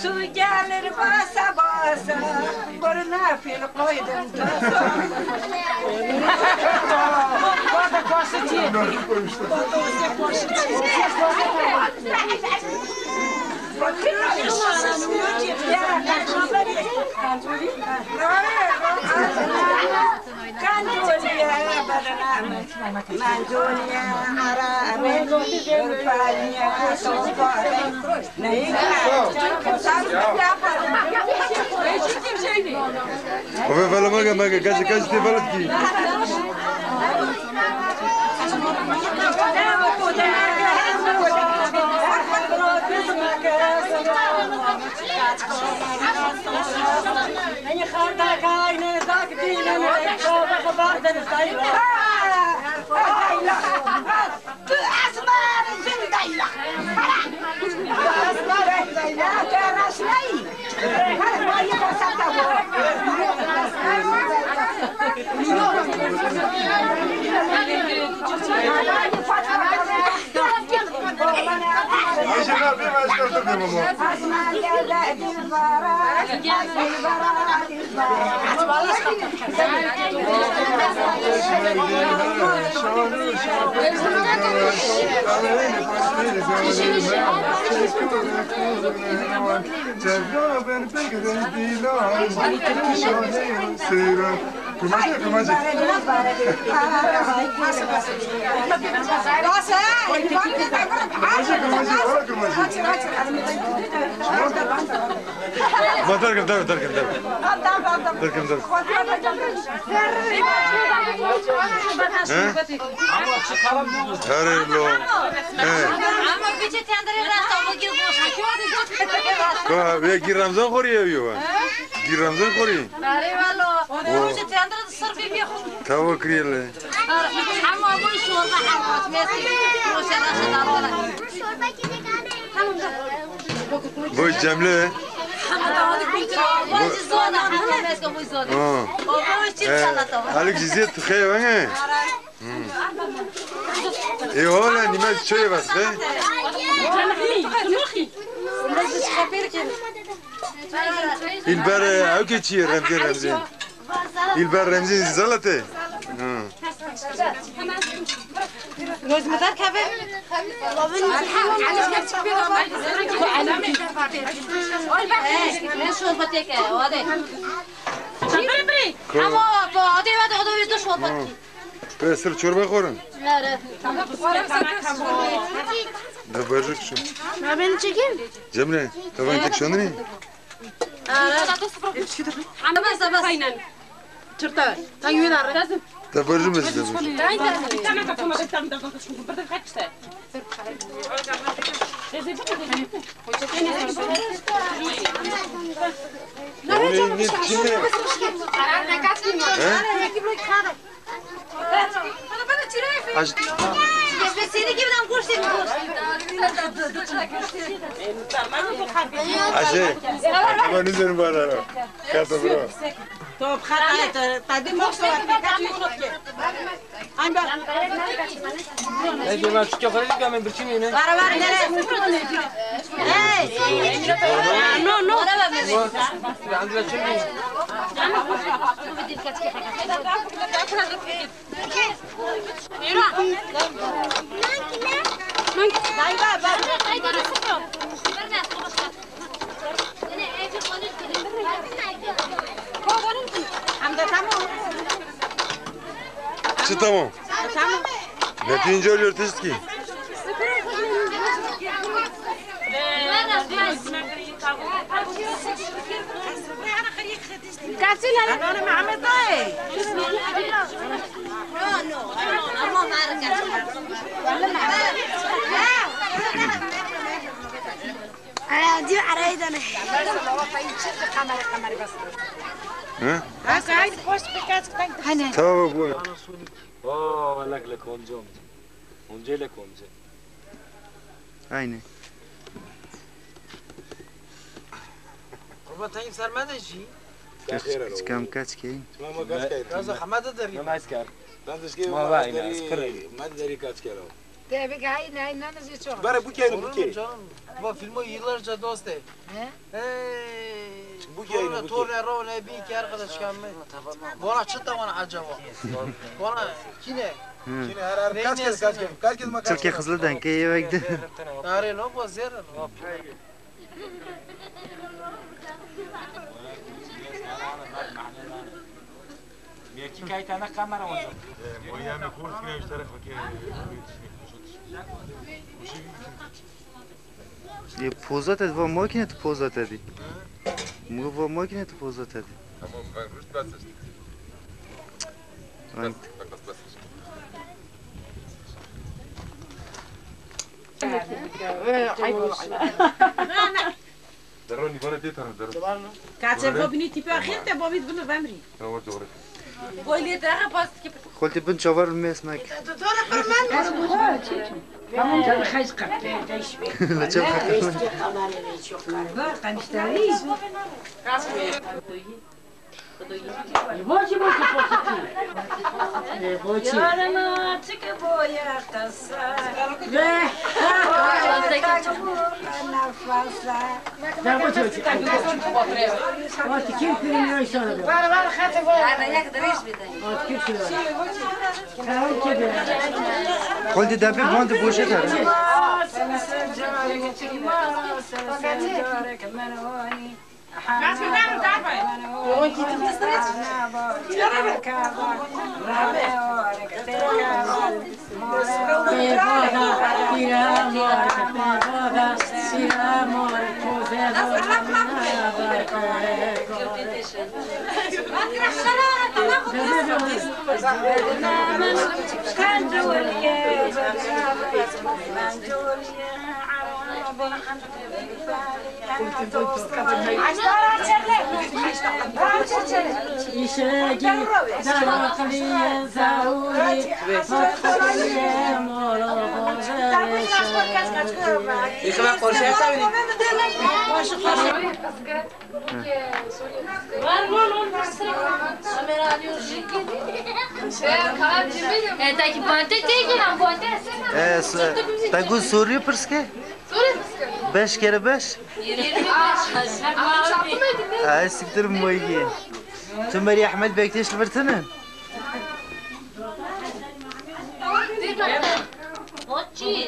سوگل باسا باسا برنا في القيد وفي فلا ما كاش تفلتكي ما تركب گیر رمضان خوری یا گیر رمضان خوری آره والله روز تندر الصرفي بياخذ توكل له حمو ابو شوربه حمو ميسي روشه راشد شوربه كده بوي جمله بوي زونا انا ماسكه بوي زونا بوي سلطه عليك زيت خير وين ايه هلا نماذج شويه بس خير البر اوكي تشي رمزين البر رمزين زلطه روز مدار كافي شوربتك هذا بري اما هذه هذا شوربتك بس شوربه خورن لا ده برجك شو ما بين تشيكين جمله طبعا انت شلوني انا بس فاينل شرطه تايوين لازم ده برجك بس عشان ما نزل برا كاتب طب خلاص تقدم مقصود I'm back. Hey, you want to go for it? Come and bring me. Hey, no. چه تمام؟ نتی اینجا لیرتش کی؟ كاسين انا مع عمتي نو اما ما انا دي عرايد انا ها؟ قاعد خوش بكاس هنا تو ابوي اوه لك اونجا لك اونجا عيني ربطين سر ما دشي كم كاتكين ما قاس كاين حماده دري ما اسكر دانش كي ما باين اسكر ما دري كاس كيلو Tebrik hay ne nesi çok. Bari bu keyni bu Olur mu keyni. canım? Bu filmi yıllarca dost ey. He? Bu keyni bu Torna keyni. Rovne bir iki arkadaş gelme. Bana çıktı bana acaba. Bana kine. Şimdi her kaç kez makas. Türkiye Kızıl'dan keyifli. Nare no bu zer. Belki kay tane kamera olacak. Moyami kurs kine iştarak bakıyor. Je pozat ed, vam makine tu pozat edi. Mu vam makine tu pozat edi. Ama ben rüst basış. Ant. Bak basış. دروني بنا تيتر درون. Kaçer babini tipi ahir de babit bunu vemri. Doğru doğru. Böyle daha bas ki. Kolti bin çavar mesmek. Tamam canım hayız kaptı. Lacem kakın. Bak kaniştari. Boçi boçi boçi. Boçi. Yarana çıkı boya kasa. Ve. Nafasa. Ne boçi boçi. Boçi kim filmini söyledi? Var hadi var. Ana yak da reş bide. Kim söyledi? Tamam ki. Kolti dabi bandi boşa tar. Daqui pode ter que não pode ser. Tagu soruyor pırske? Beş kere beş. 25. Ay siktir moygi. Tümeri Ahmet bekleş libertinin. Ochi.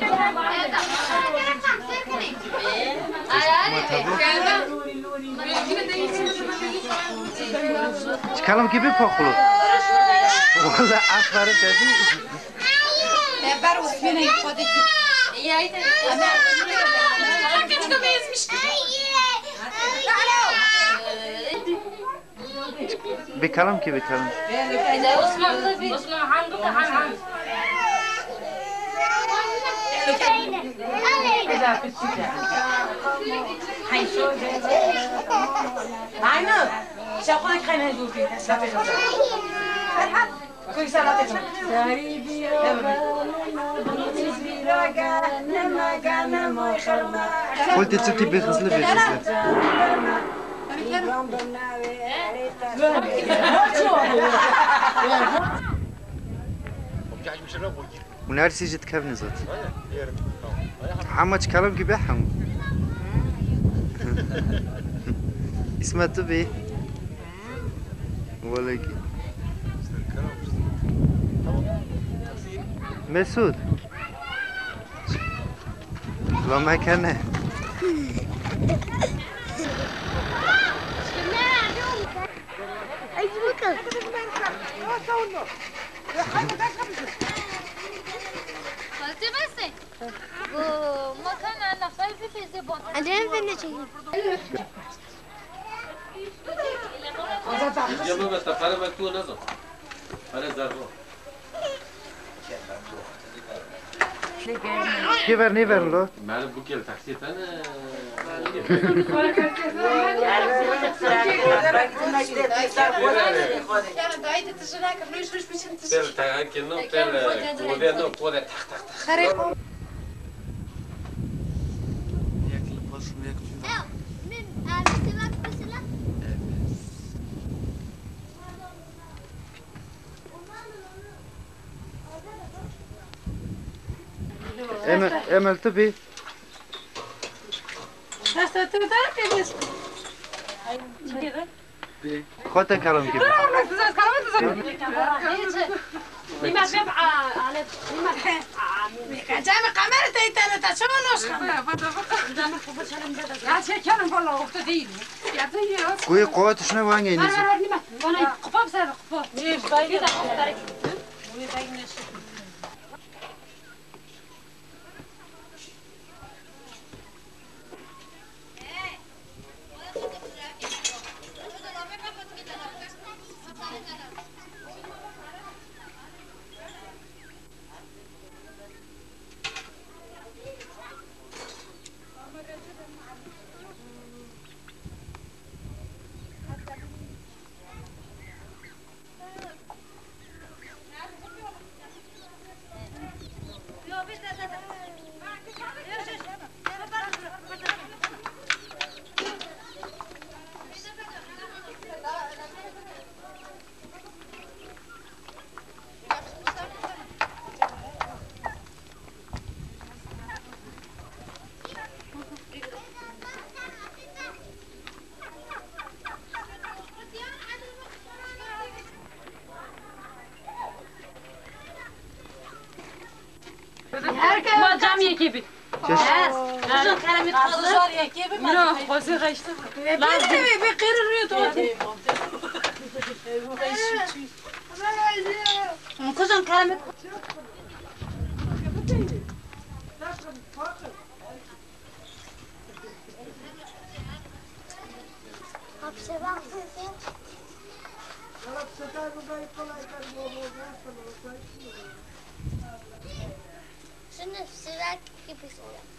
Çıkalım gibi pakulu. Valla aferin dedi. Ber usmine ifade ki. E aí, Bekalım ki bekalım. Osman handu da han. Aynen. Şapkayı kaynar durdu. Koy sana tekrar. Kolti çıktı bir hızlı bir hızlı. ونرسي جت كابني زات حما تكلم كي بحم اسمه تبي ولا كي مسعود لا ما كان Jama bas para maktu nazo. Para zarro. كيف نيفر لو Mal bu kel taksi tane. Pel ta que no pel poder no poder tak tak tak. امل تبي خاطر كلام كيف لما بيبقى على جامع قمر تيتنا تشونوش يا شيء كانوا والله وقت دين يا زي كوي قوات شنو وانجي نسي وانا قباب سر قباب ايش باين ما جامعه كيبي شو كلامي تخلص كيبي ما خوزي غشت لا بقير الرياض كوزن كلامي شنو السلاك كيف يصير؟